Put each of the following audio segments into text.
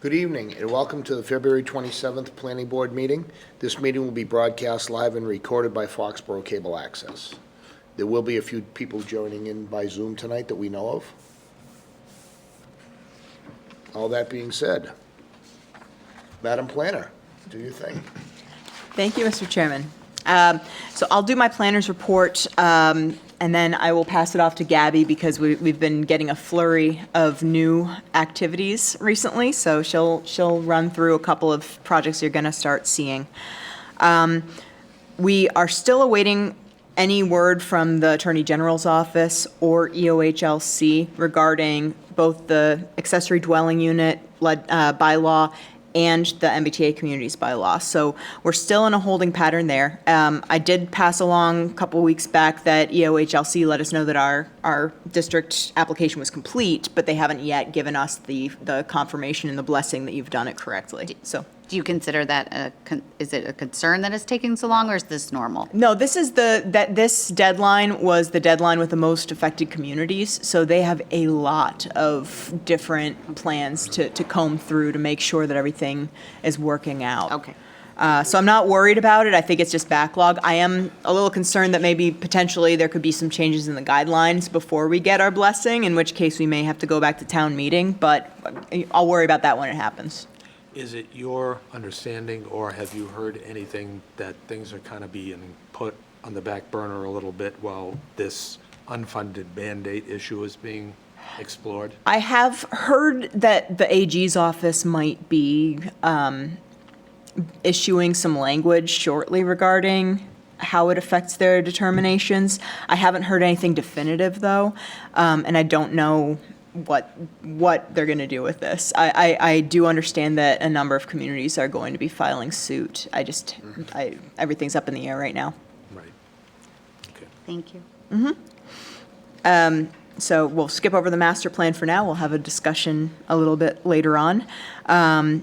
Good evening, and welcome to the February 27th Planning Board meeting. This meeting will be broadcast live and recorded by Foxborough Cable Access. There will be a few people joining in by Zoom tonight that we know of. All that being said, Madam Planner, do your thing. Thank you, Mr. Chairman. So I'll do my planner's report, and then I will pass it off to Gabby because we've been getting a flurry of new activities recently. So she'll run through a couple of projects you're going to start seeing. We are still awaiting any word from the Attorney General's office or EOHLC regarding both the accessory dwelling unit bylaw and the MBTA communities bylaw. So we're still in a holding pattern there. I did pass along a couple weeks back that EOHLC let us know that our district application was complete, but they haven't yet given us the confirmation and the blessing that you've done it correctly. So. Do you consider that is it a concern that it's taking so long, or is this normal? No, this is this deadline was the deadline with the most affected communities, so they have a lot of different plans to comb through to make sure that everything is working out. Okay. So I'm not worried about it. I think it's just backlog. I am a little concerned that maybe potentially there could be some changes in the guidelines before we get our blessing, in which case we may have to go back to town meeting, but I'll worry about that when it happens. Is it your understanding, or have you heard anything that things are kind of being put on the back burner a little bit while this unfunded mandate issue is being explored? I have heard that the AG's office might be issuing some language shortly regarding how it affects their determinations. I haven't heard anything definitive, though, and I don't know what they're going to do with this. I do understand that a number of communities are going to be filing suit. Everything's up in the air right now. Right. Okay. Thank you. So we'll skip over the master plan for now. We'll have a discussion a little bit later on.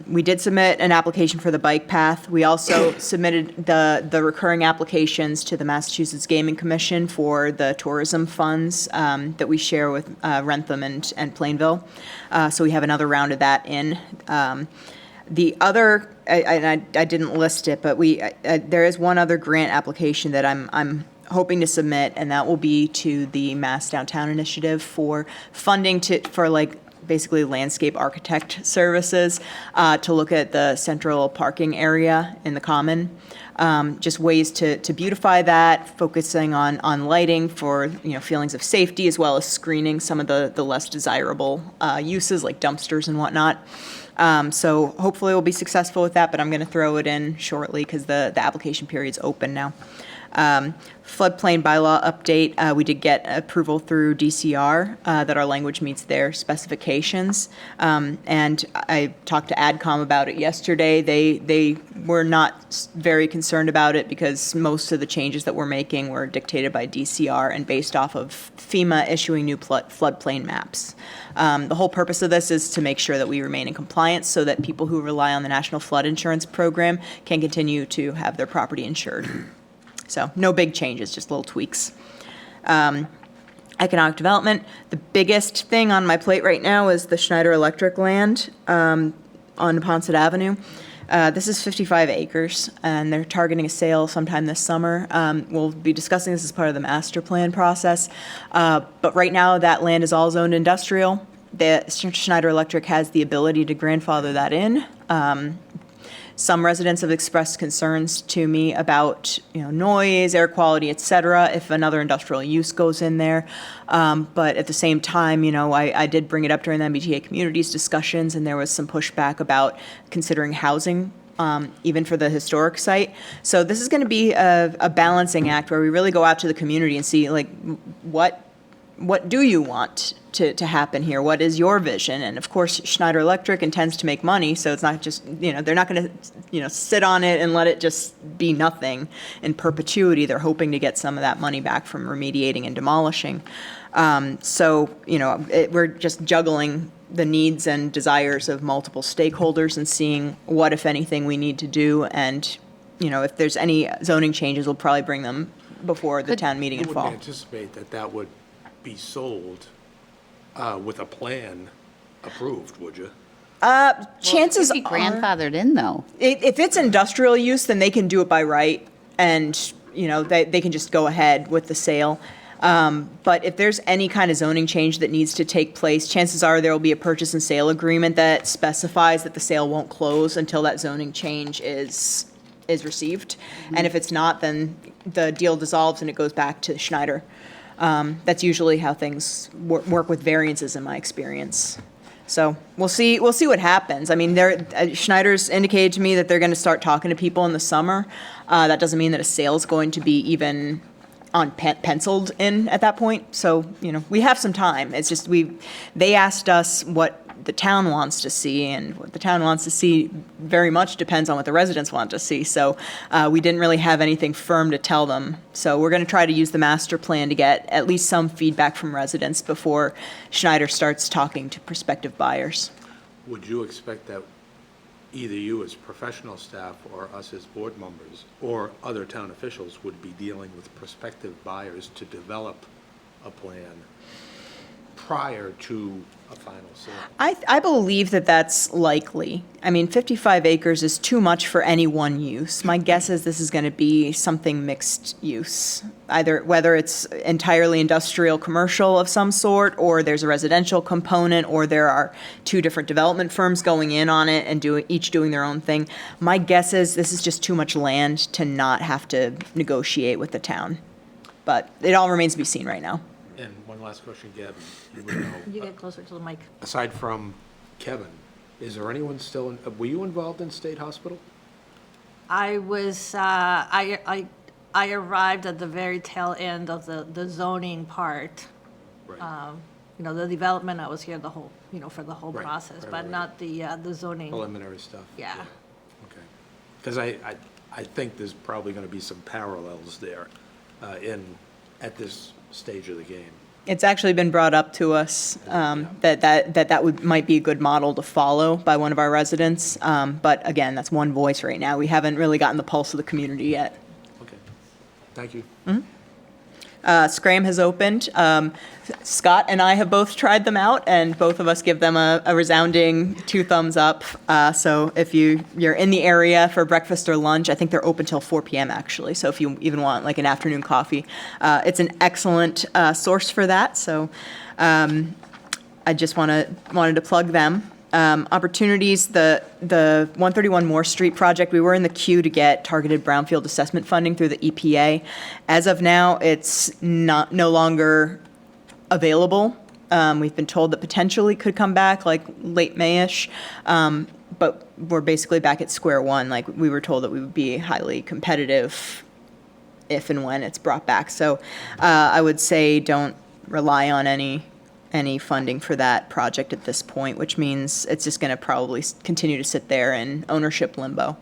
We did submit an application for the bike path. We also submitted the recurring applications to the Massachusetts Gaming Commission for the tourism funds that we share with Rentham and Plainville. So we have another round of that in. The other, I didn't list it, but there is one other grant application that I'm hoping to submit, and that will be to the Mass Downtown Initiative for funding for basically landscape architect services to look at the central parking area in the common. Just ways to beautify that, focusing on lighting for feelings of safety, as well as screening some of the less desirable uses like dumpsters and whatnot. So hopefully we'll be successful with that, but I'm going to throw it in shortly because the application period's open now. Floodplain bylaw update, we did get approval through DCR that our language meets their specifications. And I talked to AdCom about it yesterday. They were not very concerned about it because most of the changes that we're making were dictated by DCR and based off of FEMA issuing new floodplain maps. The whole purpose of this is to make sure that we remain in compliance so that people who rely on the National Flood Insurance Program can continue to have their property insured. So no big changes, just little tweaks. Economic development, the biggest thing on my plate right now is the Schneider Electric land on Neponset Avenue. This is 55 acres, and they're targeting a sale sometime this summer. We'll be discussing this as part of the master plan process. But right now, that land is all zoned industrial. The Schneider Electric has the ability to grandfather that in. Some residents have expressed concerns to me about noise, air quality, et cetera, if another industrial use goes in there. But at the same time, I did bring it up during the MBTA communities discussions, and there was some pushback about considering housing, even for the historic site. So this is going to be a balancing act where we really go out to the community and see what do you want to happen here? What is your vision? And of course, Schneider Electric intends to make money, so it's not just, they're not going to, sit on it and let it just be nothing in perpetuity. They're hoping to get some of that money back from remediating and demolishing. We're just juggling the needs and desires of multiple stakeholders and seeing what, if anything, we need to do. And, if there's any zoning changes, we'll probably bring them before the town meeting in You fall. wouldn't anticipate that would be sold with a plan approved, would you? Chances It could be are, grandfathered in, though. if it's industrial use, then they can do it by right, and, you know, they can just go ahead with the sale. But if there's any kind of zoning change that needs to take place, chances are there will be a purchase and sale agreement that specifies that the sale won't close until that zoning change is received. And if it's not, then the deal dissolves and it goes back to Schneider. That's usually how things work with variances in my experience. So we'll see what happens. I mean, Schneider's indicated to me that they're going to start talking to people in the summer. That doesn't mean that a sale's going to be even penciled in at that point. So, you know, we have some time. It's just they asked us what the town wants to see, and what the town wants to see very much depends on what the residents want to see. So we didn't really have anything firm to tell them. So we're going to try to use the master plan to get at least some feedback from residents before Schneider starts talking to prospective buyers. Would you expect that either you as professional staff or us as board members or other town officials would be dealing with prospective buyers to develop a plan prior to a final sale? I believe that that's likely. I mean, 55 acres is too much for any one use. My guess is this is going to be something mixed use, whether it's entirely industrial, commercial of some sort, or there's a residential component, or there are two different development firms going in on it and each doing their own thing. My guess is this is just too much land to not have to negotiate with the town. But it all remains to be seen right now. And one last question, Gabby, you would know. You get closer to the mic. Aside from Kevin, is there anyone still, were you involved in State Hospital? I was, I arrived at the very tail end of the zoning part. Right. You know, the development, I was here the whole, you know, for the whole Right, process, right, but right. not the zoning. Preliminary stuff? Yeah. Okay. Because I think there's probably going to be some parallels there at this stage of the game. It's actually been brought up to us that might be a good model to follow by one of our residents. But again, that's one voice right now. We haven't really gotten the pulse of the community yet. Okay. Thank you. Scram has opened. Scott and I have both tried them out, and both of us give them a resounding 2 thumbs up. So if you're in the area for breakfast or lunch, I think they're open till 4 p.m. actually. So if you even want like an afternoon coffee, it's an excellent source for that. So I just wanted to plug them. Opportunities, the 131 Moore Street project, we were in the queue to get targeted brownfield assessment funding through the EPA. As of now, it's no longer available. We've been told that potentially could come back like late May-ish, but we're basically back at square one. Like, we were told that we would be highly competitive if and when it's brought back. So I would say don't rely on any funding for that project at this point, which means it's just going to probably continue to sit there in ownership limbo.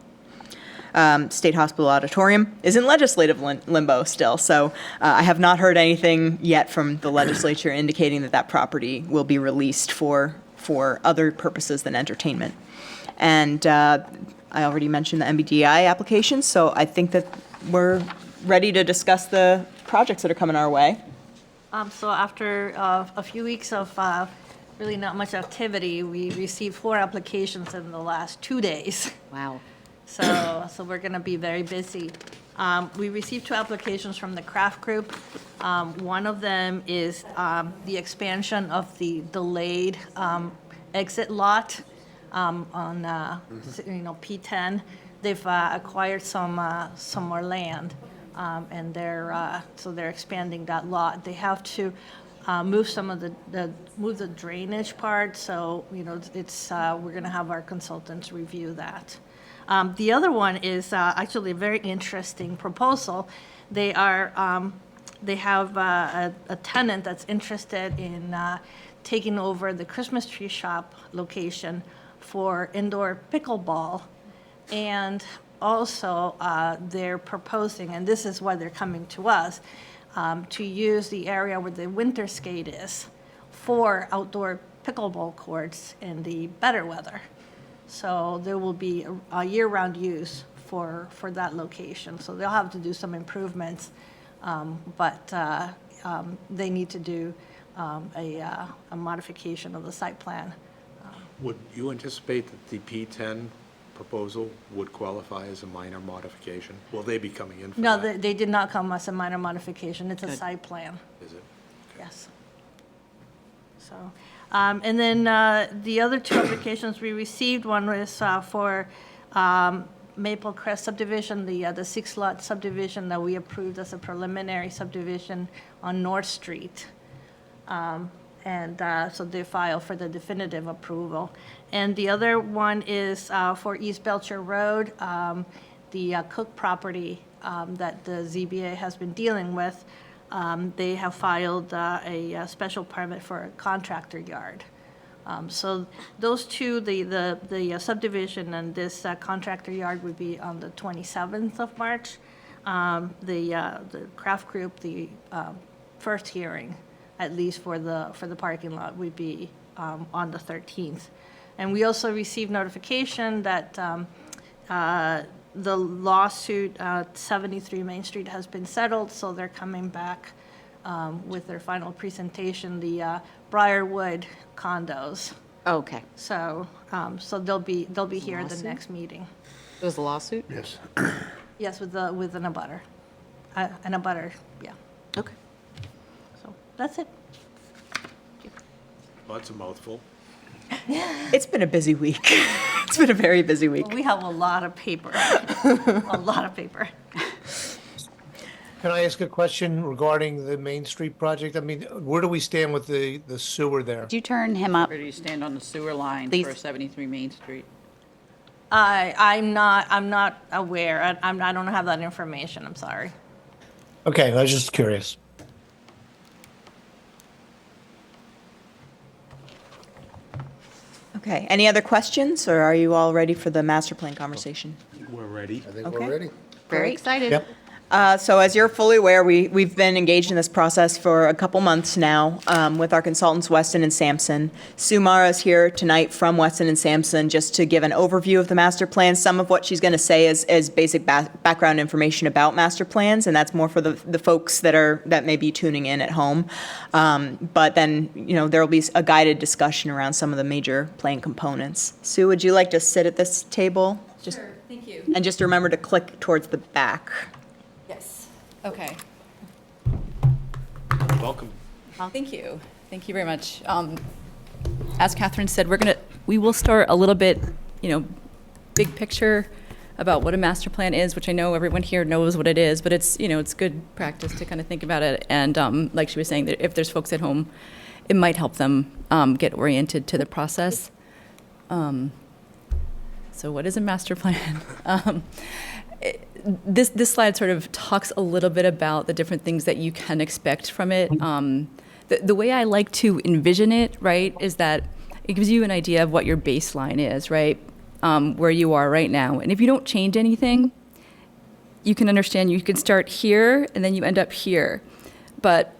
State Hospital Auditorium is in legislative limbo still, so I have not heard anything yet from the legislature indicating that property will be released for other purposes than entertainment. And I already mentioned the MBDI application, so I think that we're ready to discuss the projects that are coming our way. So after a few weeks of really not much activity, we received 4 applications in the last 2 days. Wow. So we're going to be very busy. We received 2 applications from the Craft Group. One of them is the expansion of the delayed exit lot on P10. They've acquired some more land. And they're expanding that lot. They have to move some of the drainage part, so, you know, it's, we're gonna have our consultants review that. The other one is actually a very interesting proposal. They have a tenant that's interested in taking over the Christmas tree shop location for indoor pickleball. And also, they're proposing, and this is why they're coming to us, to use the area where the winter skate is for outdoor pickleball courts in the better weather. So there will be a year-round use for that location. So they'll have to do some improvements, but they need to do a modification of the site plan Would you anticipate that the P10 proposal would qualify as a minor modification? Will they be coming in for No, that? they did not come as a minor modification. It's a site plan. Is it? Yes. So, and then the other two applications we received, one was for Maple Crest subdivision, the 6-lot subdivision that we approved as a preliminary subdivision on North Street. And so they filed for the definitive approval. And the other one is for East Belcher Road, the Cook property that the ZBA has been dealing with. They have filed a special permit for a contractor yard. So those two, the subdivision and this contractor yard would be on the 27th of March. The craft group, the first hearing, at least for the parking lot, would be on the 13th. And we also received notification that the lawsuit at 73 Main Street has been settled, so they're coming back with their final presentation, the Briarwood condos. Okay. So, so they'll be here at the next meeting. It was a lawsuit? Yes. Yes, with an abutter. An abutter, yeah. Okay. So that's it. Well, that's a mouthful. It's been a busy week. It's been a very busy week. We have a lot of paper, a lot of paper. Can I ask a question regarding the Main Street project? I mean, where do we stand with the sewer there? Did you turn him up? Where do you stand on the sewer line Please. for 73 Main Street? I'm not aware. I don't have that information, I'm sorry. Okay, I was just curious. Okay, any other questions, or are you all ready for the master plan conversation? We're ready. I think Okay. we're ready. Very excited. Yep. So as you're fully aware, we've been engaged in this process for a couple months now with our consultants, Weston and Sampson. Sue Mara is here tonight from Weston and Sampson just to give an overview of the master plan. Some of what she's going to say is basic background information about master plans, and that's more for the folks that may be tuning in at home. But then, there will be a guided discussion around some of the major plan components. Sue, would you like to sit at this table? Sure, thank you. And just remember to click towards the back. Yes. Okay. Welcome. Thank you. Thank you very much. As Catherine said, we will start a little bit, big picture about what a master plan is, which I know everyone here knows what it is, but it's good practice to kind of think about it. And like she was saying, that if there's folks at home, it might help them get oriented to the process. So what is a master plan? This slide sort of talks a little bit about the different things that you can expect from it. The way I like to envision it, right, is that it gives you an idea of what your baseline is, right, where you are right now. And if you don't change anything, you can understand you can start here and then you end up here. But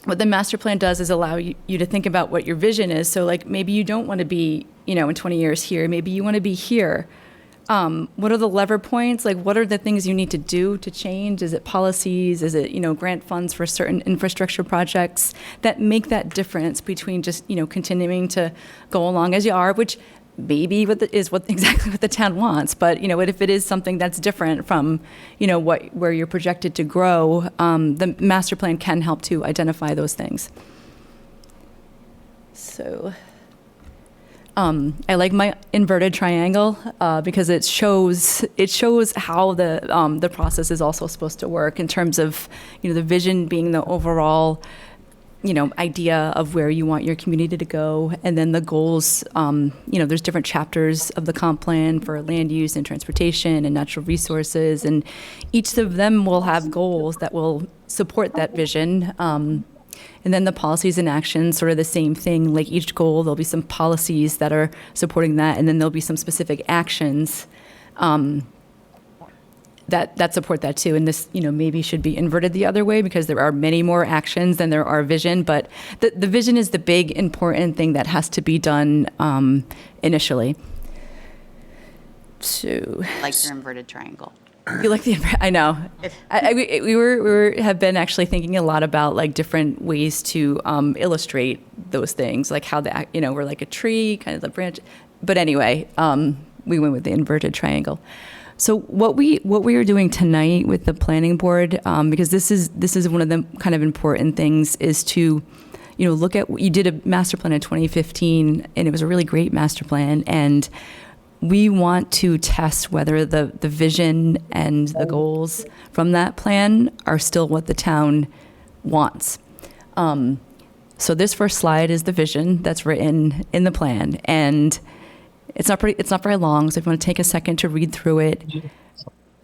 what the master plan does is allow you to think about what your vision is. So like maybe you don't want to be, in 20 years here. Maybe you want to be here. What are the lever points? Like, what are the things you need to do to change? Is it policies? Is it, grant funds for certain infrastructure projects that make that difference between just, continuing to go along as you are, which maybe exactly what the town wants. But, if it is something that's different from, where you're projected to grow, the master plan can help to identify those things. So I like my inverted triangle because it shows how the process is also supposed to work in terms of the vision being the overall idea of where you want your community to go, and then the goals. There's different chapters of the comp plan for land use and transportation and natural resources, and each of them will have goals that will support that vision. And then the policies and actions, sort of the same thing. Like each goal, there'll be some policies that are supporting that, and then there'll be some specific actions that support that too. And this, maybe should be inverted the other way because there are many more actions than there are vision. But the vision is the big important thing that has to be done initially. So, Like your inverted triangle. You like the, I know. We have been actually thinking a lot about like different ways to illustrate those things, like how we're like a tree, kind of the branch. But anyway, we went with the inverted triangle. So what we are doing tonight with the planning board, because this is one of the kind of important things, is to, look at, you did a master plan in 2015, and it was a really great master plan, and we want to test whether the vision and the goals from that plan are still what the town wants. So this first slide is the vision that's written in the plan, and it's not very long. So if you want to take a second to read through it,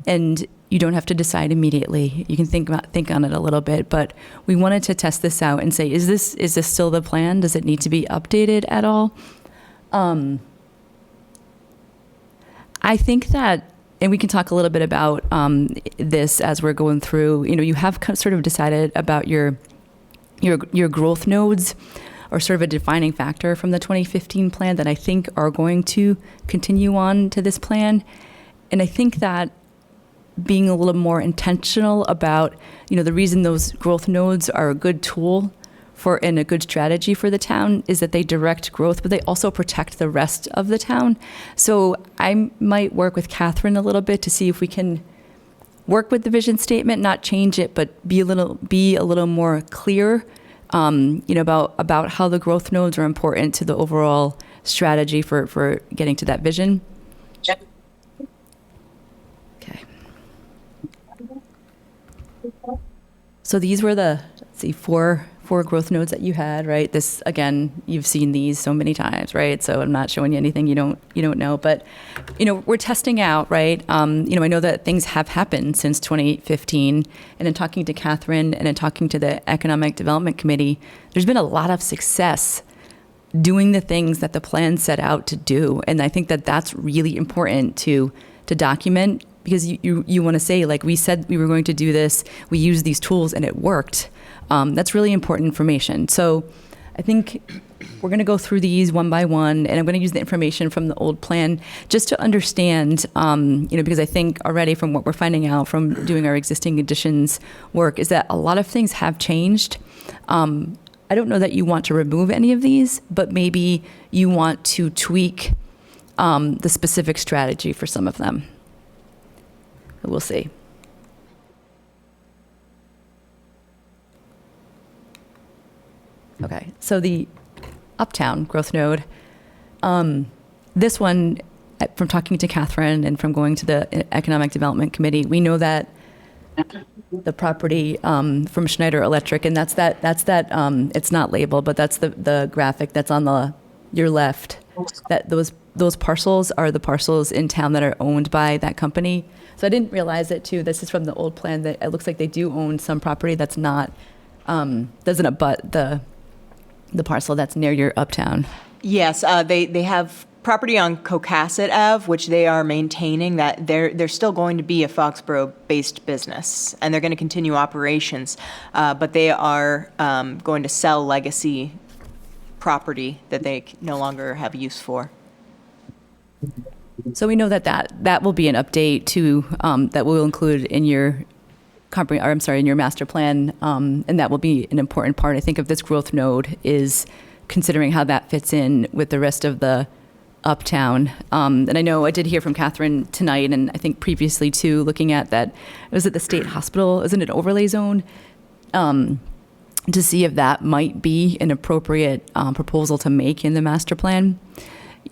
and you don't have to decide immediately. You can think on it a little bit, but we wanted to test this out and say, is this still the plan? Does it need to be updated at all? I think that, and we can talk a little bit about this as we're going through. You have sort of decided about your growth nodes, or sort of a defining factor from the 2015 plan that I think are going to continue on to this plan. And I think that being a little more intentional about, the reason those growth nodes are a good tool and a good strategy for the town is that they direct growth, but they also protect the rest of the town. So I might work with Catherine a little bit to see if we can work with the vision statement, not change it, but be a little more clear, about how the growth nodes are important to the overall strategy for getting to that vision. Okay. So these were the, four growth nodes that you had, right? This, again, you've seen these so many times, right? So I'm not showing you anything you don't know, but, we're testing out, right? I know that things have happened since 2015, and in talking to Catherine and in talking to the Economic Development Committee, there's been a lot of success doing the things that the plan set out to do. And I think that that's really important to document, because you want to say, like, we said we were going to do this, we used these tools and it worked. That's really important information. So I think we're going to go through these one by one, and I'm going to use the information from the old plan just to understand, because I think already from what we're finding out from doing our existing additions work is that a lot of things have changed. I don't know that you want to remove any of these, but maybe you want to tweak the specific strategy for some of them. We'll see. Okay, so the Uptown growth node, this one, from talking to Catherine and from going to the Economic Development Committee, we know that the property from Schneider Electric, and that's that it's not labeled, but that's the graphic that's on your left, that those parcels are the parcels in town that are owned by that company. So I didn't realize it too. This is from the old plan, that it looks like they do own some property that's not, doesn't abut the parcel that's near your Uptown. Yes, they have property on Cocasset Ave, which they are maintaining, that they're still going to be a Foxborough-based business, and they're going to continue operations, but they are going to sell legacy property that they no longer have use for. So we know that will be an update to that we'll include in your in your master plan, and that will be an important part, I think, of this growth node, is considering how that fits in with the rest of the Uptown. And I know I did hear from Catherine tonight, and I think previously too, looking at that, was it the state hospital, isn't it overlay zone? To see if that might be an appropriate proposal to make in the master plan,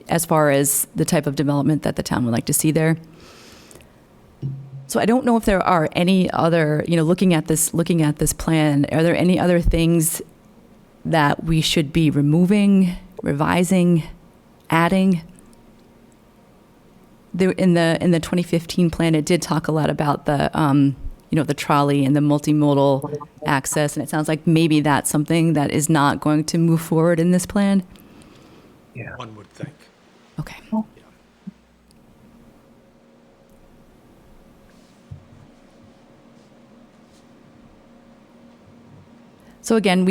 as far as the type of development that the town would like to see there. So I don't know if there are any other, looking at this plan, are there any other things that we should be removing, revising, adding? In the 2015 plan, it did talk a lot about the the trolley and the multimodal access, and it sounds like maybe that's something that is not going to move forward in this plan. Yeah. One would think. Okay. So again,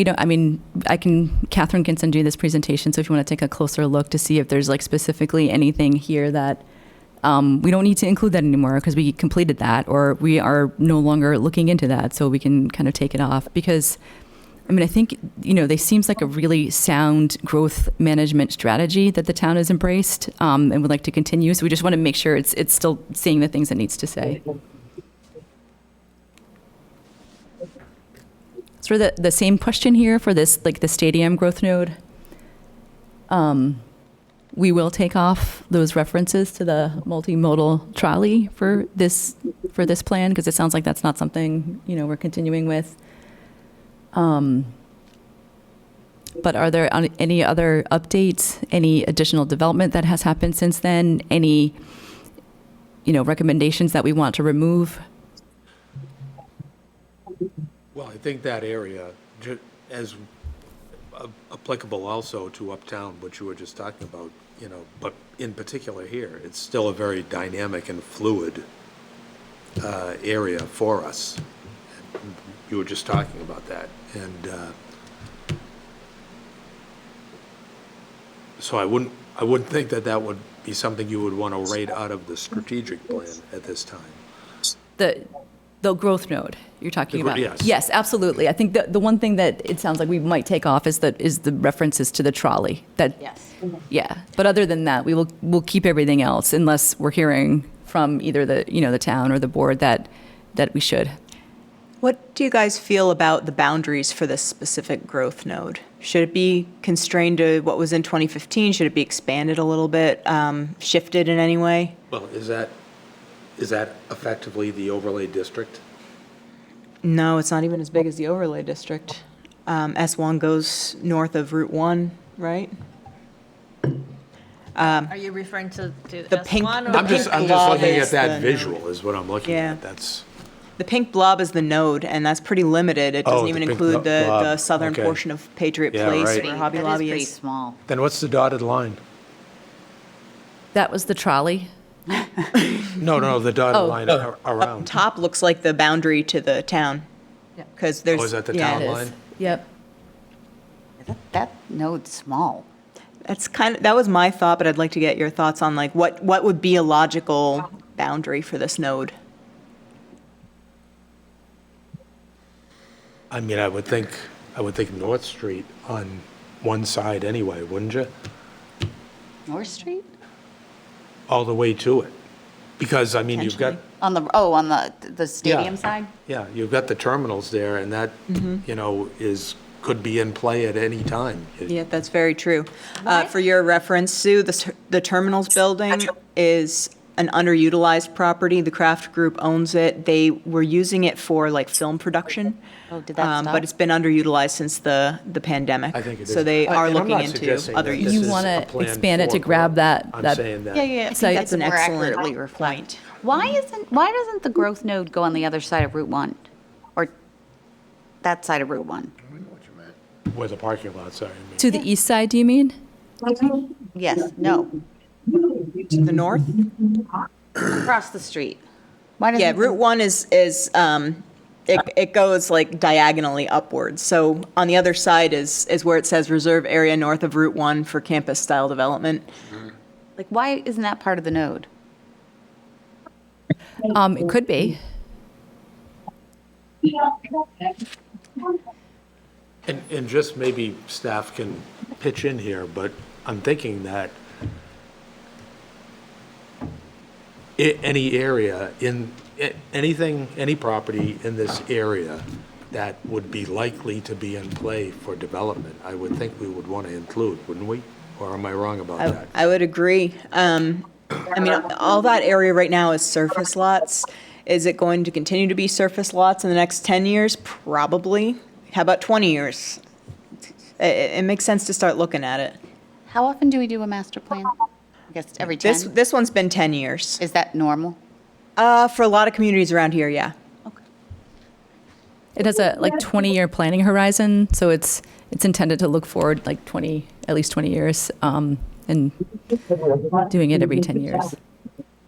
Catherine can send you this presentation, so if you want to take a closer look to see if there's like specifically anything here that we don't need to include that anymore because we completed that, or we are no longer looking into that, so we can kind of take it off. Because, I mean, I think, they seems like a really sound growth management strategy that the town has embraced and would like to continue. So we just want to make sure it's still saying the things it needs to say. Sort of the same question here for this, like the stadium growth node. We will take off those references to the multimodal trolley for this plan, because it sounds like that's not something, we're continuing with. But are there any other updates, any additional development that has happened since then? Any, recommendations that we want to remove? Well, I think that area, as applicable also to Uptown, which you were just talking about, but in particular here, it's still a very dynamic and fluid area for us. You were just talking about that. And so I wouldn't think that would be something you would want to rate out of the strategic plan at this time. The growth node you're talking about? Yes. Yes, absolutely. I think the one thing that it sounds like we might take off is the references to the trolley. Yes. Yeah, but other than that, we'll keep everything else unless we're hearing from either the town or the board that we should. What do you guys feel about the boundaries for this specific growth node? Should it be constrained to what was in 2015? Should it be expanded a little bit, shifted in any way? Well, is that effectively the overlay district? No, it's not even as big as the overlay district. S1 goes north of Route 1, right? Are you referring to The pink- S1 the or? I'm just blob looking is at that the visual is what I'm looking Yeah. at. That's, The pink blob is the node, and that's pretty limited. It Oh, doesn't the even pink include the blob. southern Okay. portion of Patriot Yeah, Place right. where Hobby That is Lobby pretty is. small. then what's the dotted line? That was the trolley. No, the dotted Oh. line around. Top looks like the boundary to the town. Because there's. Oh, is that the yeah, town it is. line? Yep. That node's small. That was my thought, but I'd like to get your thoughts on like what would be a logical boundary for this node? I mean, I would think North Street on one side anyway, wouldn't you? North Street? All the way to it. Because, I mean, you've got, On the stadium Yeah. side? yeah, you've got the terminals there, and that, could be in play at any time. Yeah, that's very true. For your reference, Sue, the terminals building is an underutilized property. The Kraft Group owns it. They were using it for like film production. Oh, did that stop? But it's been underutilized since the pandemic. I think it is. So they are And I'm looking not into suggesting other that this You uses. is want a to plan expand it to for grab growth. that. I'm saying that. I So think that's an more excellent accurately reflect. point. Why doesn't the growth node go on the other side of Route 1? Or that side of Route 1? Where the parking lots are, I mean. To the east side, do you mean? Yes, no, To the north? across the street. Why doesn't Yeah, the- Route 1 is it goes like diagonally upwards. So on the other side is where it says reserve area north of Route 1 for campus-style development. Like, why isn't that part of the node? It could be. And just maybe staff can pitch in here, but I'm thinking that any area any property in this area that would be likely to be in play for development, I would think we would want to include, wouldn't we? Or am I wrong about that? I would agree. I mean, all that area right now is surface lots. Is it going to continue to be surface lots in the next 10 years? Probably. How about 20 years? It makes sense to start looking at it. How often do we do a master plan? I guess every 10? This one's been 10 years. Is that normal? For a lot of communities around here, yeah. It has a 20-year planning horizon, so it's intended to look forward at least 20 years, and doing it every 10 years.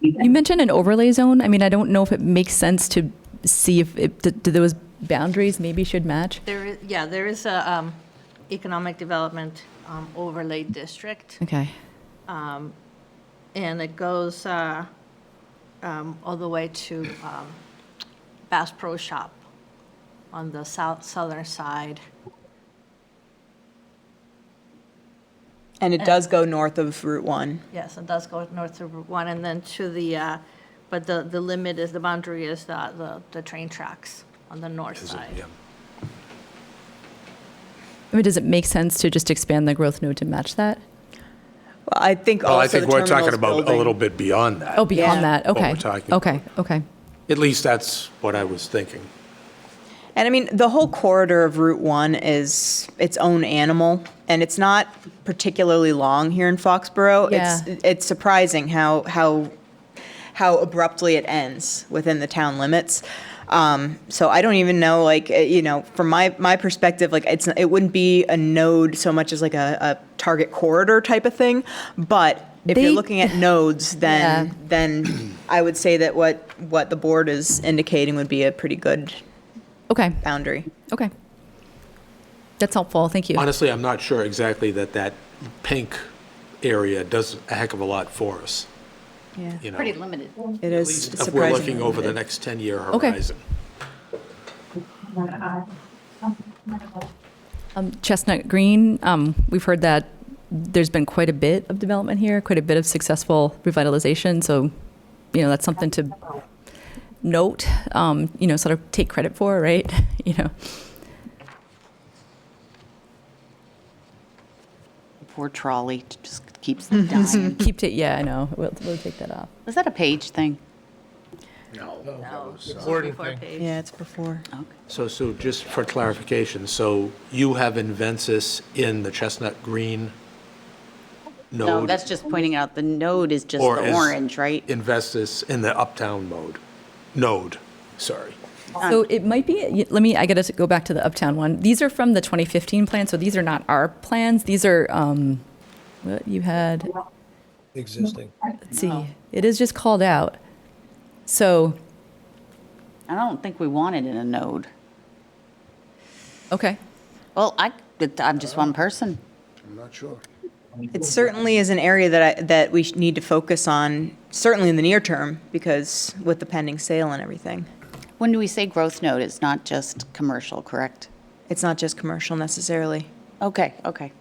You mentioned an overlay zone. I mean, I don't know if it makes sense to see if do those boundaries maybe should match. There is a economic development overlay district, Okay. and it goes all the way to Bass Pro Shop on the southern side. And it does go north of Route 1. Yes, it does go north of Route 1, and then to the, but the limit is, the boundary is the train tracks on the north Is it? side. Yeah. I mean, does it make sense to just expand the growth node to match that? Well, I think Well, also I think the we're talking terminal's about a building- little bit beyond that. Oh, beyond Yeah. that, What okay. we're talking Okay, okay. At least that's what I was thinking. And I mean, the whole corridor of Route 1 is its own animal, and it's not particularly long here in Foxborough. Yeah. It's surprising how abruptly it ends within the town limits. So I don't even know, like, from my perspective, like, it wouldn't be a node so much as like a target corridor type of thing. But if you're They- looking at nodes, then I would say that what the board is indicating would be a pretty good Okay, boundary. okay. That's helpful, thank you. Honestly, I'm not sure exactly that pink area does a heck of a lot for us, Yeah. you know. Pretty limited. It At is least if we're surprisingly looking over the limited. next 10-year Okay. horizon. Chestnut Green, we've heard that there's been quite a bit of development here, quite a bit of successful revitalization, so, that's something to note, sort of take credit for, right? Poor trolley just keeps dying. Keep it, yeah, I know, we'll take that off. Was that a page thing? No, that was, Important Before thing. page. Yeah, it's before. Okay. So Sue, just for clarification, so you have Inventus in the Chestnut Green node? No, that's just pointing out the node is just Or the is orange, right? Investus in the Uptown node, sorry. So it might be, I gotta go back to the Uptown one. These are from the 2015 plan, so these are not our plans. These are, what you had, Existing. let's see, it is just called out. So, I don't think we want it in a node. okay, Well, I'm just one person. I'm not sure. It certainly is an area that we need to focus on, certainly in the near term, because with the pending sale and everything. When do we say growth node, it's not just commercial, correct? It's not just commercial necessarily. Okay, okay.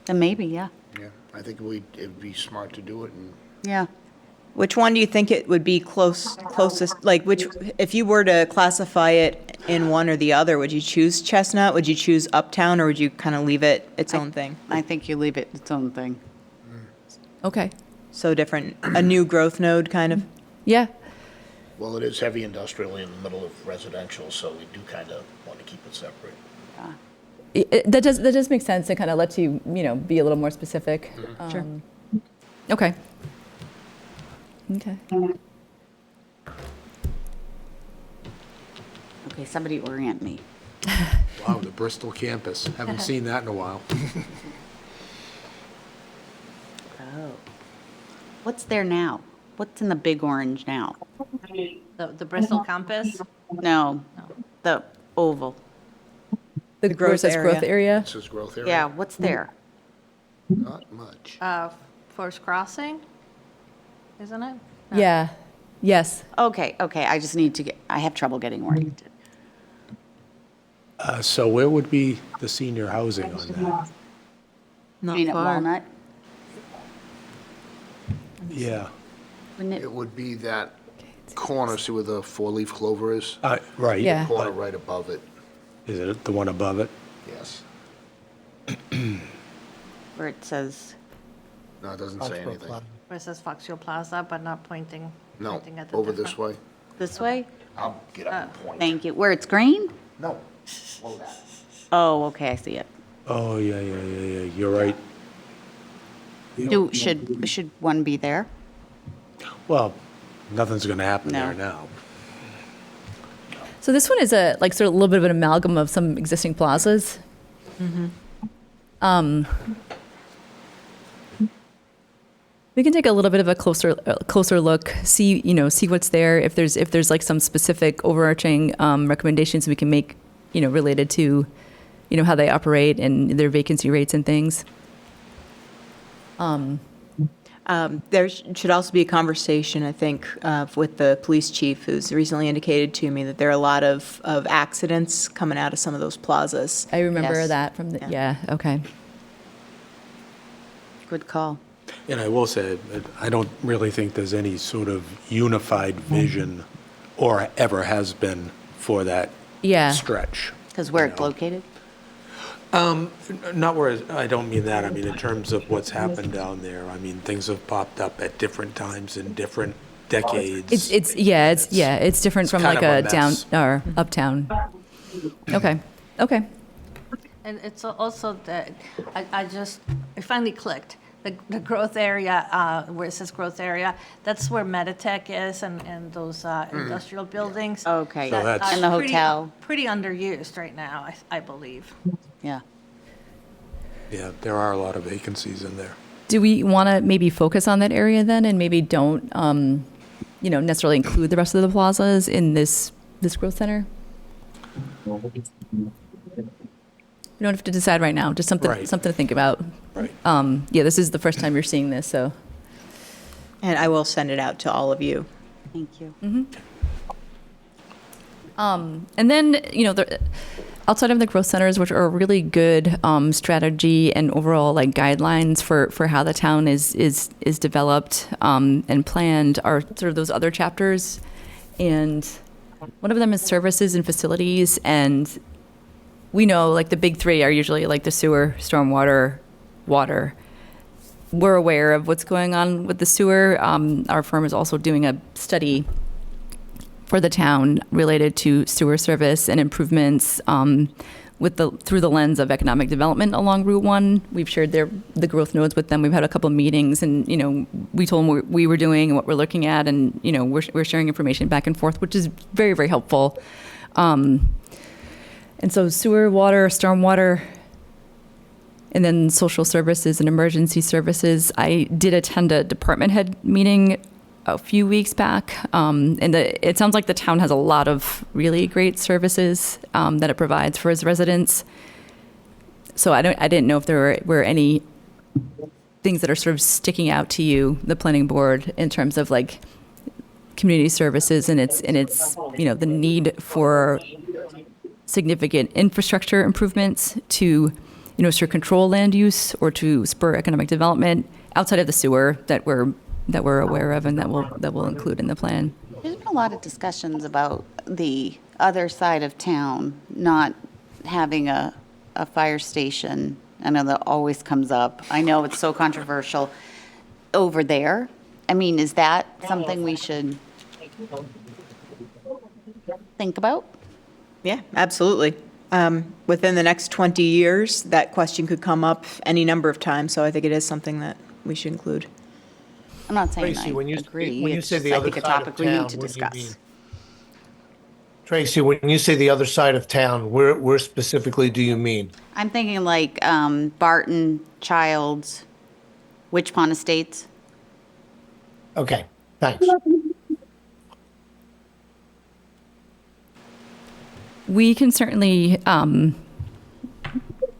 Then maybe, yeah. Yeah, I think it'd be smart to do it, and Yeah. Which one do you think it would be closest, like if you were to classify it in one or the other, would you choose Chestnut, would you choose Uptown, or would you kind of leave it its own thing? I think you leave it its own thing. okay, So different, a new growth node, kind of? yeah, well, it is heavy industrially in the middle of residential, so we do kind of want to keep it separate. that does make sense. It kind of lets you, be a little more specific. Sure. Okay. Okay. Okay, somebody orient me. Wow, the Bristol campus, haven't seen that in a while. Oh. What's there now? What's in the big orange now? The Bristol campus, No, the oval. The growth where it says growth area. This is growth area? Yeah, what's there? Not much. Forest Crossing, isn't it? Yeah, yes. Okay, I just need to I have trouble getting oriented. So where would be the senior housing on that? Not Green at far. Walnut, Yeah, wouldn't it? It would be that corner, see where the four-leaf clover is? right. Yeah. Corner right above it, Is it the one above it? yes. Where it says, No, it doesn't say Foxborough anything. Plaza. Where it says Foxborough Plaza, but not pointing. No, pointing at the over this different- way. this way? I'll get up and point. Thank you. Where it's green? No, slow down. Oh, okay, I see it. Oh, yeah, you're right. Should one be there? Well, nothing's going to happen No. there now. So this one is sort of a little bit of an amalgam of some existing plazas. We can take a little bit of a closer look, see what's there. If there's like some specific overarching recommendations we can make, related to, how they operate and their vacancy rates and things. There should also be a conversation, I think, with the police chief, who's recently indicated to me that there are a lot of accidents coming out of some of those plazas. I remember Yes. that from the, yeah, okay. Good call. And I will say, I don't really think there's any sort of unified vision, or ever has been, for that Yeah. stretch. Because where you it's know. located? Not where, I don't mean that, I mean in terms of what's happened down there. I mean, things have popped up at different times in different decades. It's different it's from kind like of a a down mess. or uptown. Okay, okay. And it's also that, it finally clicked. The growth area, where it says growth area, that's where Meditech is and those industrial buildings. Okay. So that's- are And the pretty- hotel. Pretty underused right now, I believe. Yeah. Yeah, there are a lot of vacancies in there. Do we want to maybe focus on that area then, and maybe don't, necessarily include the rest of the plazas in this growth center? We don't have to decide right now. Just something Right. to think about. Right. Yeah, this is the first time you're seeing this, so. And I will send it out to all of you. Thank you. And then, outside of the growth centers, which are a really good strategy and overall like guidelines for how the town is developed and planned, are sort of those other chapters. And one of them is services and facilities. And we know like the big three are usually like the sewer, stormwater, water. We're aware of what's going on with the sewer. Our firm is also doing a study for the town related to sewer service and improvements through the lens of economic development along Route 1. We've shared the growth nodes with them. We've had a couple of meetings, and we told them what we were doing and what we're looking at, and we're sharing information back and forth, which is very, very helpful. And so sewer, water, stormwater, and then social services and emergency services. I did attend a department head meeting a few weeks back, and it sounds like the town has a lot of really great services that it provides for its residents. So I didn't know if there were any things that are sort of sticking out to you, the planning board, in terms of like community services and its the need for significant infrastructure improvements to sort of control land use or to spur economic development outside of the sewer that we're aware of and that we'll include in the plan. There's been a lot of discussions about the other side of town not having a fire station. I know that always comes up. I know it's so controversial over there. I mean, is that something we should think about? Yeah, absolutely. Within the next 20 years, that question could come up any number of times, so I think it is something that we should include. I'm not saying Tracy, I when you agree. when you It's say just, the I other think, a side of topic we need town, to what do you mean? discuss. Tracy, when you say the other side of town, where specifically do you mean? I'm thinking like Barton, Childs, Witch Pond Estates. Okay, thanks. We can certainly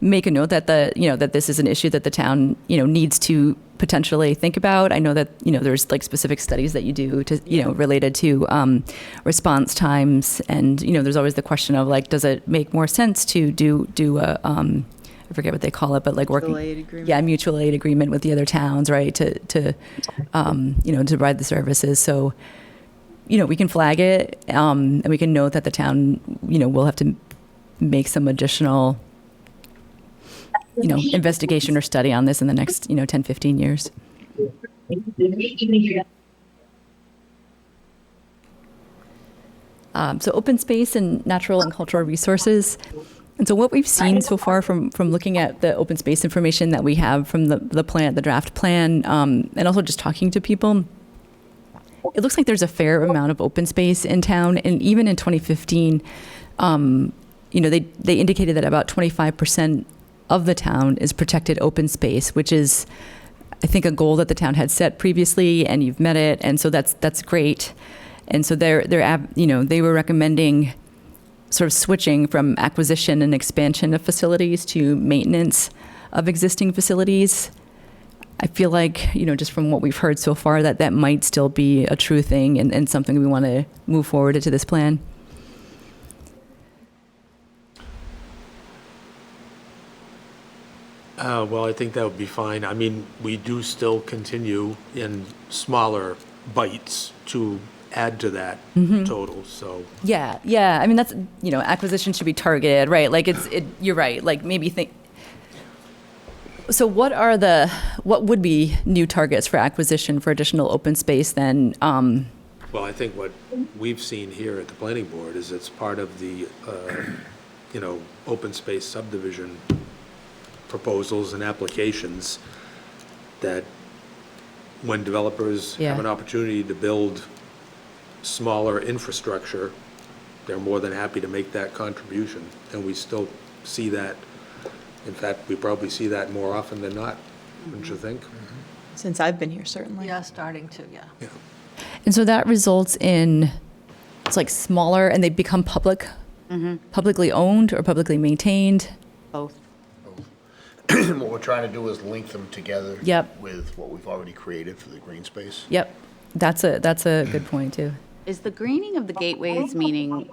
make a note that that this is an issue that the town needs to potentially think about. I know that there's like specific studies that you do to related to response times, and there's always the question of like, does it make more sense to do a I forget what they call it, but like working, Mutual aid agreement. yeah, mutual aid agreement with the other towns, right? To provide the services. So we can flag it, and we can note that the town will have to make some additional investigation or study on this in the next 10, 15 years. So open space and natural and cultural resources. And so what we've seen so far from looking at the open space information that we have from the plan, the draft plan, and also just talking to people, it looks like there's a fair amount of open space in town. And even in 2015, they indicated that about 25% of the town is protected open space, which is, I think, a goal that the town had set previously, and you've met it. And so that's great. And so they were recommending sort of switching from acquisition and expansion of facilities to maintenance of existing facilities. I feel like, just from what we've heard so far, that might still be a true thing and something we want to move forward into this plan. Well, I think that would be fine. I mean, we do still continue in smaller bites to add to that total, so. Yeah. I mean, that's, acquisition should be targeted, right? Like you're right. Like maybe think. So what would be new targets for acquisition for additional open space then? Well, I think what we've seen here at the planning board is it's part of the, open space subdivision proposals and applications that when developers have an opportunity to build smaller infrastructure, they're more than happy to make that contribution. And we still see that. In fact, we probably see that more often than not, wouldn't you think? Since I've been here, certainly. Yeah, starting to, yeah. Yeah. And so that results in, it's like smaller and they become publicly owned or publicly maintained. Both. What we're trying to do is link them together. Yep. With what we've already created for the green space. Yep. That's a good point too. Is the greening of the gateways meaning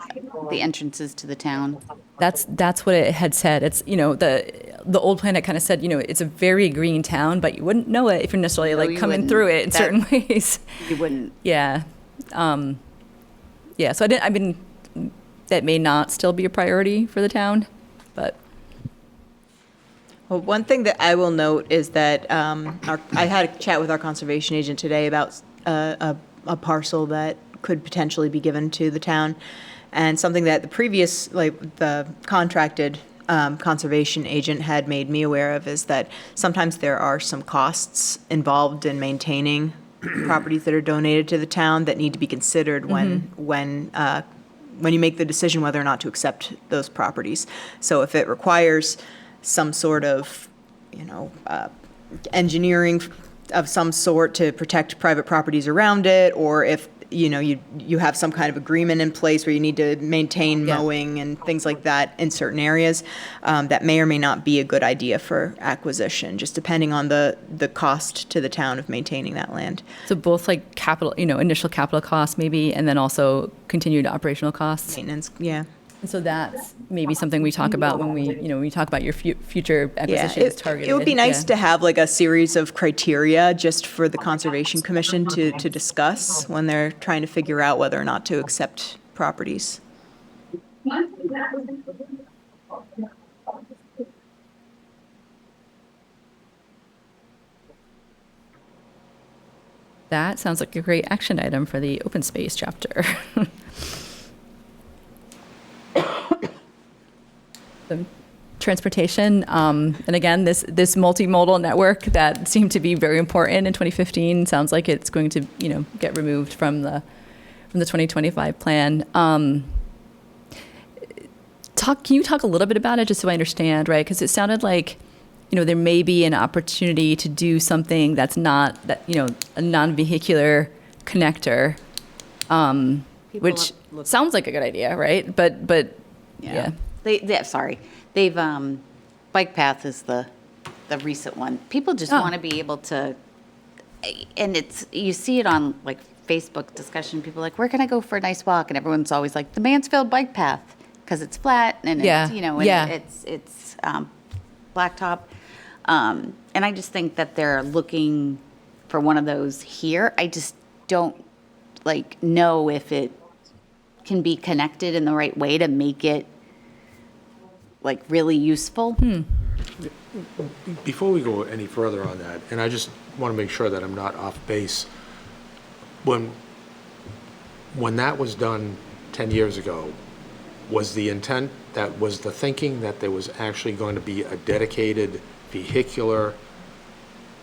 the entrances to the town? That's what it had said. It's, the old plan had kind of said, it's a very green town, but you wouldn't know it if you're necessarily No, like you coming wouldn't. through it in certain ways. You wouldn't. Yeah. So that may not still be a priority for the town, but. Well, one thing that I will note is that I had a chat with our conservation agent today about a parcel that could potentially be given to the town, and something that the previous, the contracted conservation agent had made me aware of is that sometimes there are some costs involved in maintaining properties that are donated to the town that need to be considered when you make the decision whether or not to accept those properties. So if it requires some sort of, engineering of some sort to protect private properties around it, or if, you have some kind of agreement in place where you need to maintain mowing and things like that in certain areas, that may or may not be a good idea for acquisition, just depending on the cost to the town of maintaining that land. So both like capital, initial capital costs maybe, and then also continued operational costs. Maintenance, yeah. And so that's maybe something we talk about when we talk about your future acquisitions targeted. It would be nice to have like a series of criteria just for the Conservation Commission to discuss when they're trying to figure out whether or not to accept properties. That sounds like a great action item for the open space chapter. Transportation, and again, this multimodal network that seemed to be very important in 2015 sounds like it's going to get removed from the 2025 plan. Can you talk a little bit about it just so I understand, right? Because it sounded like there may be an opportunity to do something that's not a non-vehicular connector, which sounds like a good idea, right? But yeah. They've, bike path is the recent one. People just want to be able to, and you see it on like Facebook discussion, people are like, where can I go for a nice walk? And everyone's always like, the Mansfield bike path, because it's flat and it's blacktop. And I just think that they're looking for one of those here. I just don't know if it can be connected in the right way to make it really useful. Before we go any further on that, and I just want to make sure that I'm not off base, when that was done 10 years ago, was the intent, that was the thinking that there was actually going to be a dedicated vehicular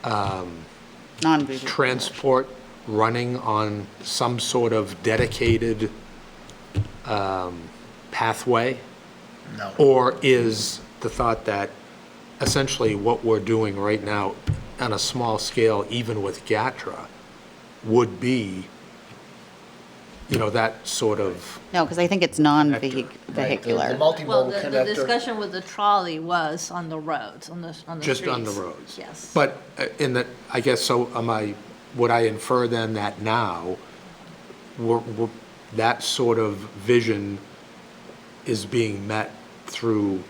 Non-vehicular. transport running on some sort of dedicated pathway? No. Or is the thought that essentially what we're doing right now on a small scale, even with GATRA, would be that sort of, No, because I think it's Right, non-vehicular. the Well, multimodal the connector. discussion with the trolley was on the roads, on the streets. just on the roads. Yes. But I guess, so would I infer then that now, that sort of vision is being met through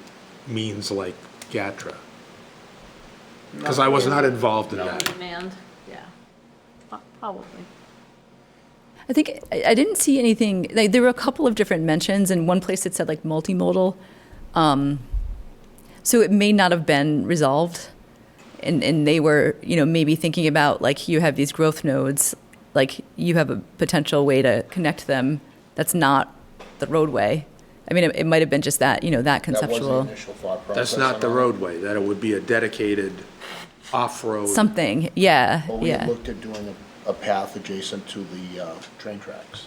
means like GATRA? Because I was not involved in that. Demand, yeah, probably. I think I didn't see anything, like, there were a couple of different mentions, and one place it said like multimodal. So it may not have been resolved. And they were, maybe thinking about, like, you have these growth nodes, like, you have a potential way to connect them that's not the roadway. I mean, it might have been just that, that That was conceptual, the initial thought process. That's not the on it. roadway, that it would be a dedicated off-road. something, yeah, Well, we had yeah. looked at doing a path adjacent to the train tracks.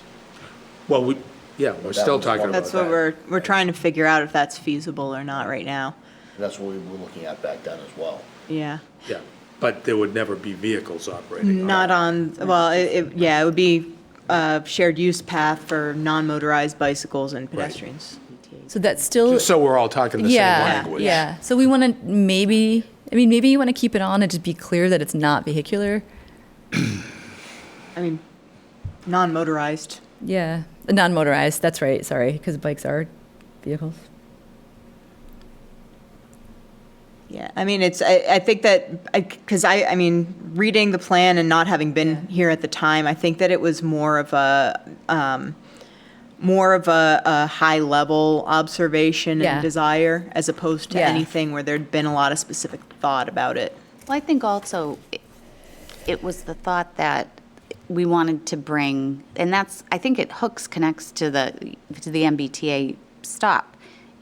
Well, we're still was talking one about That's that. what we're trying to figure out if that's feasible or not right now. That's what we were looking at back then as well. Yeah. Yeah, but there would never be vehicles operating. Not on, well, it would be a shared use path for non-motorized bicycles and pedestrians. So that's still, Just so we're all talking the same yeah, language. yeah. So we want to maybe you want to keep it on and just be clear that it's not vehicular. I mean, non-motorized. Yeah, non-motorized, that's right, sorry, because bikes are vehicles. Yeah, I mean, I think that, because I mean, reading the plan and not having been here at the time, I think that it was more of a high-level observation Yeah. and desire, as opposed to Yeah. anything where there'd been a lot of specific thought about it. Well, I think also it was the thought that we wanted to bring, and I think it connects to the MBTA stop,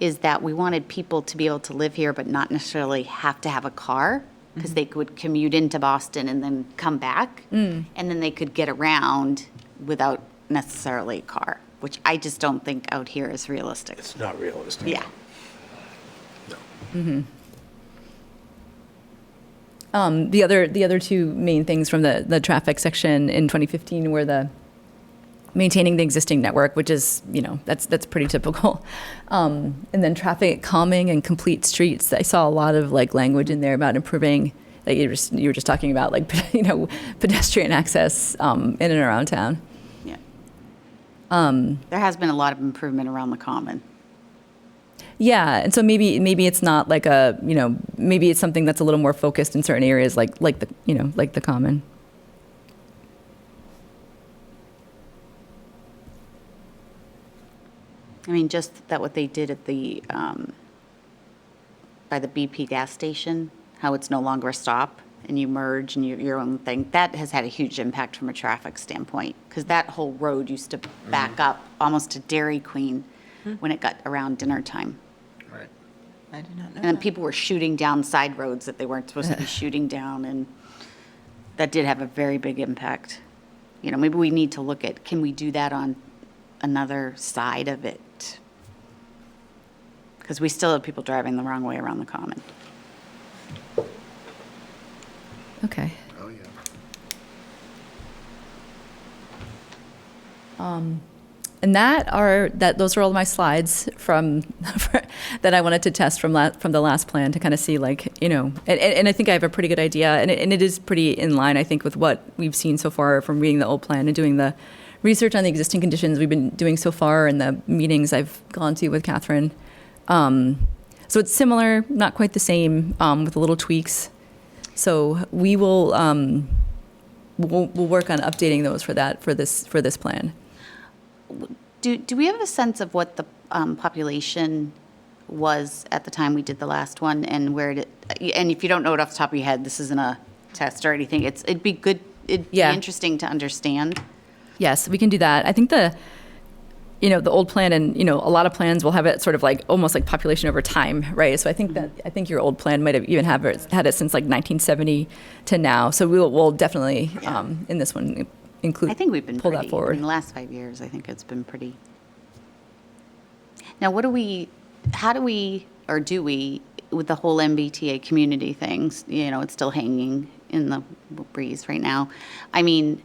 is that we wanted people to be able to live here but not necessarily have to have a car, because they could commute into Boston and then come back, and then they could get around without necessarily a car, which I just don't think out here is realistic. It's not realistic. Yeah. The other two main things from the traffic section in 2015 were the maintaining the existing network, which is, that's pretty typical. And then traffic calming and complete streets. I saw a lot of like language in there about improving, like you were just talking about, like, pedestrian access in and around town. Yeah. There has been a lot of improvement around the common. Yeah, and so maybe it's not like maybe it's something that's a little more focused in certain areas, like the common. I mean, just that what they did at by the BP gas station, how it's no longer a stop and you merge and your own thing, that has had a huge impact from a traffic standpoint, because that whole road used to back up almost to Dairy Queen when it got around dinner time. Right. I did not know And then that. people were shooting down side roads that they weren't supposed to be shooting down, and that did have a very big impact. Maybe we need to look at, can we do that on another side of it? Because we still have people driving the wrong way around the common. Okay. Oh, yeah. And those are all my slides from that I wanted to test from the last plan to kind of see, like, and I think I have a pretty good idea, and it is pretty in line, I think, with what we've seen so far from reading the old plan and doing the research on the existing conditions we've been doing so far and the meetings I've gone to with Catherine. So it's similar, not quite the same, with little tweaks. So we will we'll work on updating those for this plan. Do we have a sense of what the population was at the time we did the last one, and and if you don't know it off the top of your head, this isn't a test or anything, it'd be Yeah. interesting to understand. Yes, we can do that. I think the old plan and, a lot of plans will have it sort of like almost like population over time, right? So I think your old plan might have even had it since like 1970 to now. So we'll definitely, in this one, include, I think we've been pull pretty, that forward. in the last 5 years, I think it's been pretty. Now, how do we, with the whole MBTA community things, it's still hanging in the breeze right now. I mean,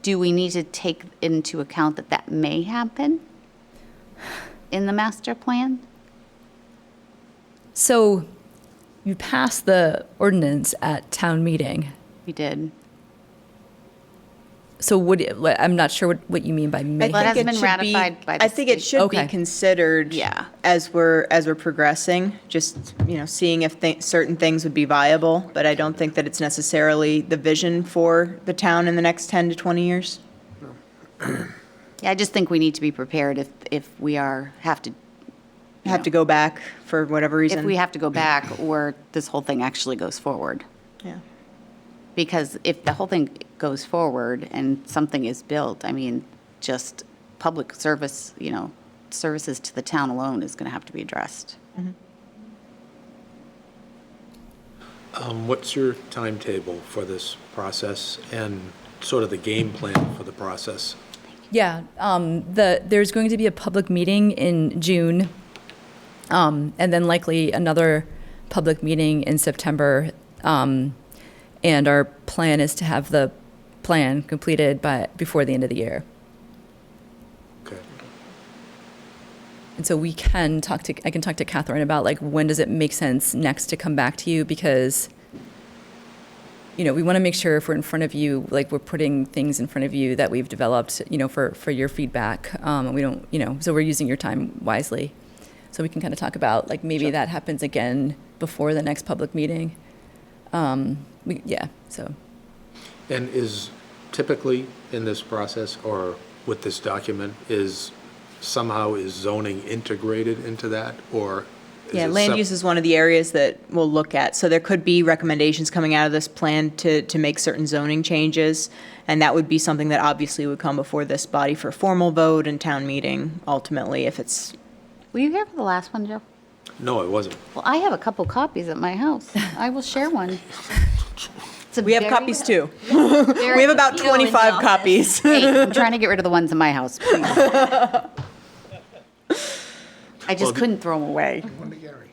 do we need to take into account that that may happen in the master plan? So you passed the ordinance at town meeting. We did. So I'm not sure what you mean by may. Well, it hasn't been should be- ratified by the I think it state. should be Okay. considered. Yeah. As we're progressing, just, seeing if certain things would be viable, but I don't think that it's necessarily the vision for the town in the next 10 to 20 years. Yeah, I just think we need to be prepared if we have to, Have to go back for whatever reason. if we have to go back or this whole thing actually goes forward. Yeah. Because if the whole thing goes forward and something is built, I mean, just public service, services to the town alone is going to have to be addressed. What's your timetable for this process and sort of the game plan for the process? Yeah, there's going to be a public meeting in June, and then likely another public meeting in September. And our plan is to have the plan completed before the end of the year. Okay. And so I can talk to Catherine about like when does it make sense next to come back to you, because we want to make sure if we're in front of you, like we're putting things in front of you that we've developed, for your feedback. We don't, so we're using your time wisely. So we can kind of talk about like maybe that happens again before the next public meeting. So. And is typically in this process or with this document, is zoning integrated into that, or? is Yeah, it land use is one of the areas that we'll look at. So there could be recommendations coming out of this plan to make certain zoning changes, and that would be something that obviously would come before this body for formal vote and town meeting, ultimately, if it's. Were you here for the last one, Joe? No, it wasn't. Well, I have a couple copies at my house. I will share one. We have copies too. We have about 25 copies. Hey, I'm trying to get rid of the ones in my house, please. I just couldn't throw them away.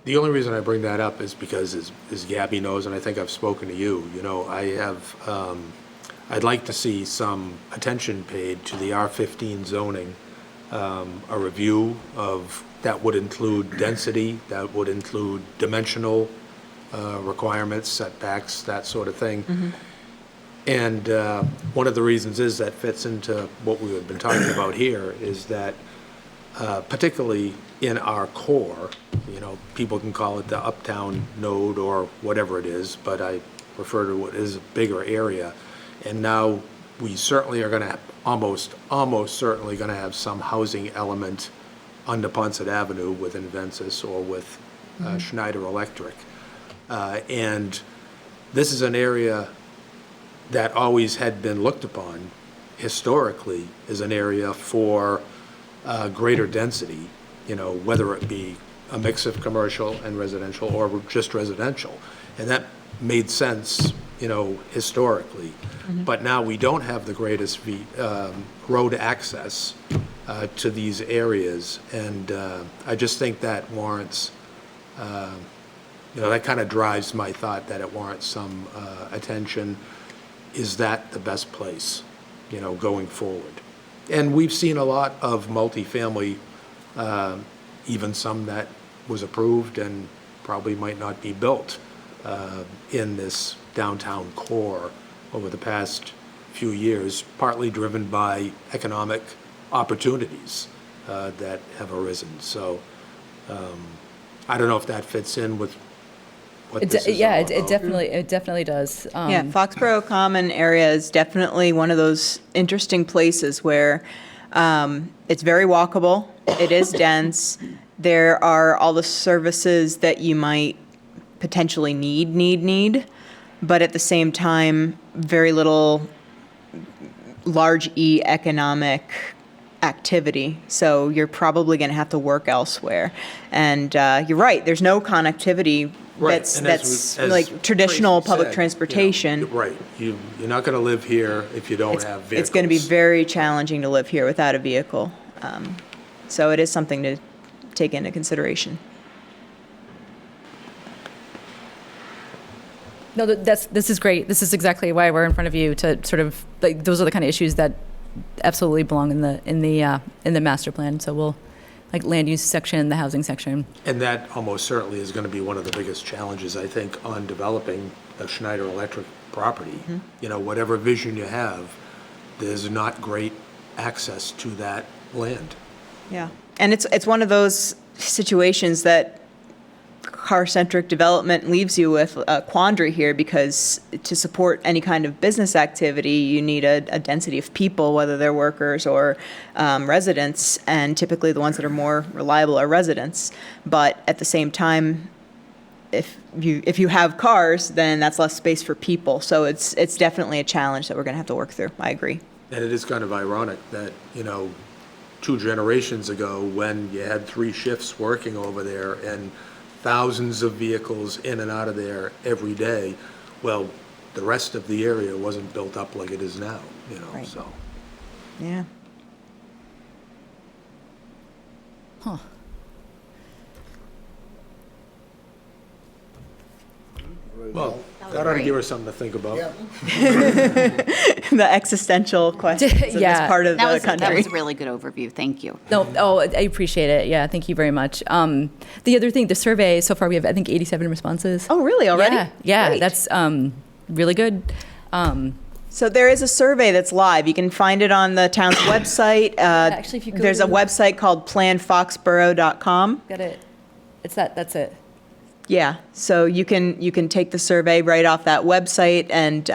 The only reason I bring that up is because, as Gabby knows, and I think I've spoken to you, I'd like to see some attention paid to the R15 zoning, a review of, that would include density, that would include dimensional requirements, setbacks, that sort of thing. And one of the reasons is that fits into what we have been talking about here, is that particularly in our core, people can call it the uptown node or whatever it is, but I refer to it as a bigger area. And now we certainly are going to, almost certainly going to have some housing element on Neponset Avenue with Invencis or with Schneider Electric. And this is an area that always had been looked upon historically as an area for greater density, whether it be a mix of commercial and residential or just residential. And that made sense, historically. But now we don't have the greatest road access to these areas. And I just think that warrants, that kind of drives my thought that it warrants some attention. Is that the best place, going forward? And we've seen a lot of multifamily, even some that was approved and probably might not be built in this downtown core over the past few years, partly driven by economic opportunities that have arisen. So I don't know if that fits in with what this is all about. It definitely does. Yeah, Foxborough Common area is definitely one of those interesting places where it's very walkable, it is dense, there are all the services that you might potentially need, but at the same time, very little large E economic activity. So you're probably going to have to work elsewhere. And you're right, there's no connectivity Right, that's and as like traditional Tracy public said, transportation. Right, you're not going to live here if you don't have vehicles. It's going to be very challenging to live here without a vehicle. So it is something to take into consideration. No, this is great. This is exactly why we're in front of you to sort of, like, those are the kind of issues that absolutely belong in the master plan. So we'll, like, land use section, the housing section. And that almost certainly is going to be one of the biggest challenges, I think, on developing a Schneider Electric property. You know, whatever vision you have, there's not great access to that land. Yeah, and it's one of those situations that car-centric development leaves you with a quandary here, because to support any kind of business activity, you need a density of people, whether they're workers or residents, and typically the ones that are more reliable are residents. But at the same time, if you have cars, then that's less space for people. So it's definitely a challenge that we're going to have to work through. I agree. And it is kind of ironic that, you know, 2 generations ago, when you had 3 shifts working over there and thousands of vehicles in and out of there every day, well, the rest of the area wasn't built up like it is now, you know, Right. so. Yeah. Huh. Well, that ought to give her something to think about. Yeah. The existential questions in this Yeah. part of That the was, country. that was a really good overview. Thank you. No, oh, I appreciate it. Yeah, thank you very much. The other thing, the survey, so far we have, I think, 87 responses. Oh, really? Already? Yeah, Great. that's really good. So there is a survey that's live. You can find it on the town's website. Actually, if you go There's a to- website called planfoxborough.com. Got it. That's it. Yeah, so you can take the survey right off that website, and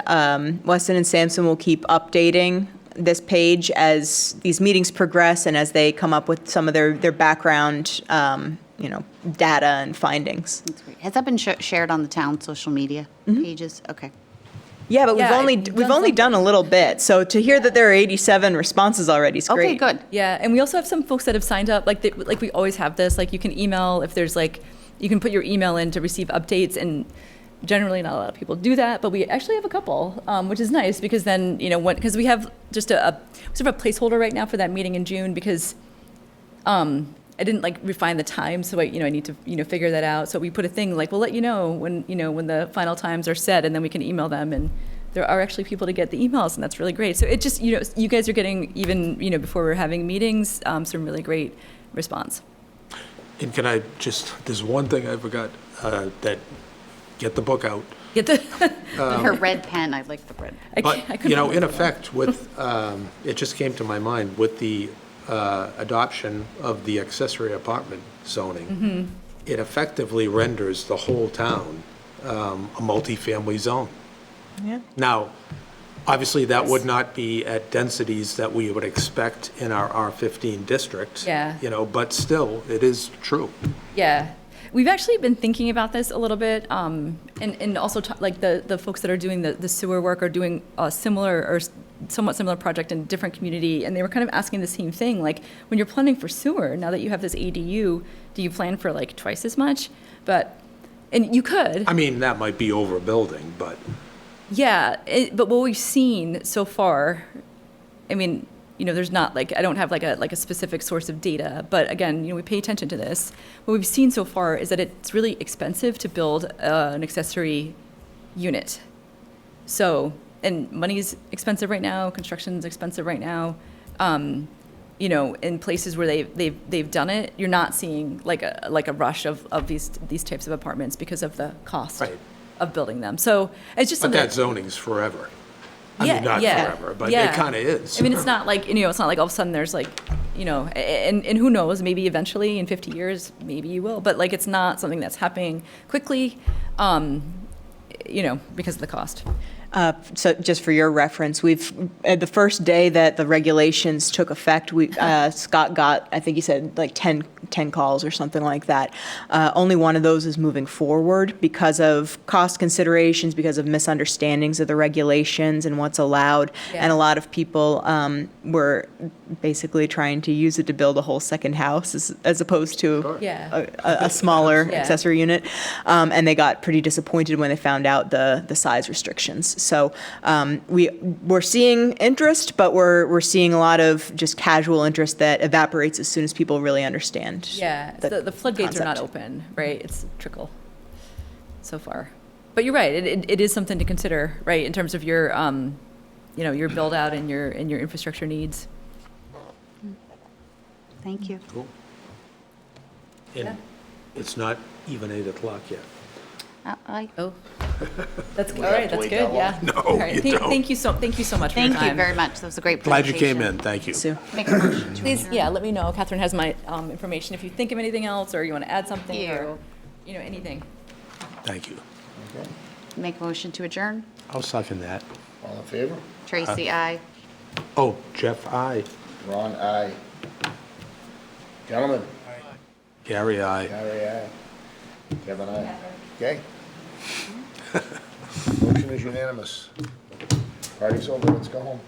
Weston and Sampson will keep updating this page as these meetings progress and as they come up with some of their background, data and findings. That's great. Has that been shared on the town social media pages? Okay. Yeah, but Yeah, we've you've only done done a little bit. So to hear that there are 87 responses already is great. Okay, good. Yeah, and we also have some folks that have signed up. Like we always have this. Like, you can email if there's you can put your email in to receive updates, and generally not a lot of people do that, but we actually have a couple, which is nice, because then, because we have just a sort of a placeholder right now for that meeting in June, because I didn't refine the time, so I need to figure that out. So we put a thing we'll let you know when the final times are set, and then we can email them, and there are actually people to get the emails, and that's really great. So it just you guys are getting, even before we're having meetings, some really great response. And can I there's one thing I forgot, that, get the book out. Get the Her red pen, I like the red pen. But, I couldn't you know, in remember. effect, with, it just came to my mind, with the adoption of the accessory apartment zoning, it effectively renders the whole town a multifamily zone. Yeah. Now, obviously, that would not be at densities that we would expect in our R15 district. Yeah. But still, it is true. Yeah. We've actually been thinking about this a little bit, and also the folks that are doing the sewer work are doing a similar or somewhat similar project in a different community, and they were kind of asking the same thing, when you're planning for sewer, now that you have this ADU, do you plan for twice as much? And you could. I mean, that might be overbuilding, but Yeah, but what we've seen so far, I mean, there's not I don't have a specific source of data, but again, we pay attention to this. What we've seen so far is that it's really expensive to build an accessory unit. So, and money's expensive right now, construction's expensive right now. In places where they've done it, you're not seeing a rush of these types of apartments because of the cost. Right. Of building them. So it's just but something that zoning's forever. I Yeah, mean, not yeah, forever, but yeah. it kind of is. I mean, it's not it's not all of a sudden there's and who knows, maybe eventually in 50 years, maybe you will, but it's not something that's happening quickly, because of the cost. So just for your reference, the first day that the regulations took effect, Scott got, I think he said 10 calls or something like that. Only one of those is moving forward because of cost considerations, because of misunderstandings of the regulations and what's allowed. Yeah. And a lot of people were basically trying to use it to build a whole second house as opposed to Yeah. a smaller Yeah. accessory unit. And they got pretty disappointed when they found out the size restrictions. So we're seeing interest, but we're seeing a lot of just casual interest that evaporates as soon as people really understand. Yeah, the floodgates are not concept. open, right? It's trickle so far. But you're right, it is something to consider, right, in terms of your, your build out and your infrastructure needs. Thank you. Cool. And it's not even 8 o'clock yet. Oh, that's good, have right, to that's wait good, that yeah. No, All right, you don't. Thank you so much for your Thank time. you very much. That was a great Glad you presentation. came in, thank you. Sue. Make a motion to Please, adjourn. yeah, let me know. Catherine has my information. If you think of anything else, or you want to add something, or, anything. Thank you. Okay. Make a motion to adjourn. I'll second that. All in favor? Tracy, aye. Oh, Jeff, aye. Ron, aye. Gentlemen? Gary, aye. Gary, aye. Kevin, aye. Okay. Motion is unanimous. Party's over, let's go home.